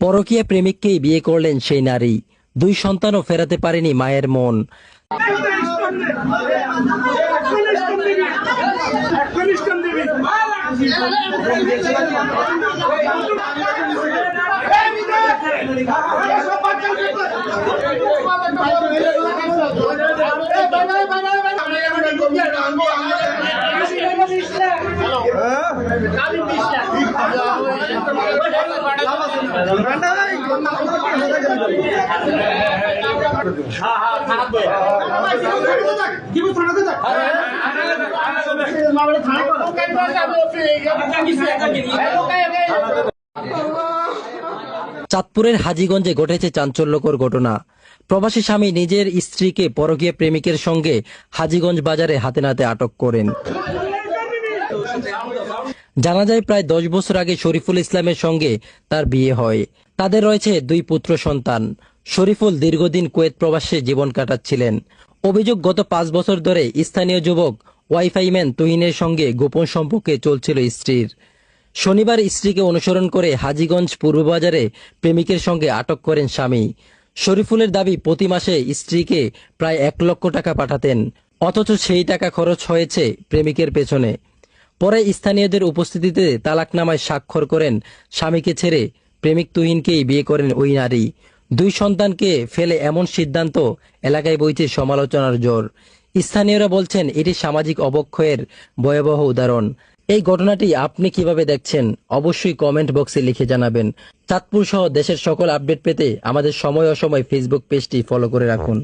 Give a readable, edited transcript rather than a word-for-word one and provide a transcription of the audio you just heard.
পরকীয়া প্রেমিককেই বিয়ে করলেন সেই নারী, 2 সন্তানও ফেরাতে পারেনি মায়ের মন। চাঁদপুরের হাজীগঞ্জে ঘটেছে চাঞ্চল্যকর ঘটনা। প্রবাসী স্বামী নিজের স্ত্রীকে পরকীয়া প্রেমিকের সঙ্গে হাজীগঞ্জ বাজারে হাতে নাতে আটক করেন। জানা যায় প্রায় 10 বছর আগে শরীফুল ইসলামের সঙ্গে তার বিয়ে হয়। তাদের রয়েছে 2 পুত্র সন্তান। শরীফুল দীর্ঘদিন কুয়েত প্রবাসে জীবন কাটাচ্ছিলেন। অভিযোগ, গত 5 বছর ধরে স্থানীয় যুবক ওয়াইফাই ম্যান তুহিনের সঙ্গে গোপন সম্পর্কে চলছিল স্ত্রীর। শনিবার স্ত্রীকে অনুসরণ করে হাজীগঞ্জ পূর্ববাজারে প্রেমিকের সঙ্গে আটক করেন স্বামী। শরীফুলের দাবি প্রতি মাসে স্ত্রীকে প্রায় 1 লক্ষ টাকা পাঠাতেন, অথচ সেই টাকা খরচ হয়েছে প্রেমিকের পেছনে। পরে স্থানীয়দের উপস্থিতিতে তালাকনামায় স্বাক্ষর করেন স্বামীকে ছেড়ে প্রেমিক তুহিনকেই বিয়ে করেন ওই নারী। 2 সন্তানকে ফেলে এমন সিদ্ধান্ত এলাকায় বইছে সমালোচনার জোর। স্থানীয়রা বলছেন এটি সামাজিক অবক্ষয়ের ভয়াবহ উদাহরণ। এই ঘটনাটি আপনি কিভাবে দেখছেন অবশ্যই কমেন্ট বক্সে লিখে জানাবেন। চাঁদপুর সহ দেশের সকল আপডেট পেতে আমাদের সময় অসময় ফেসবুক পেজটি ফলো করে রাখুন।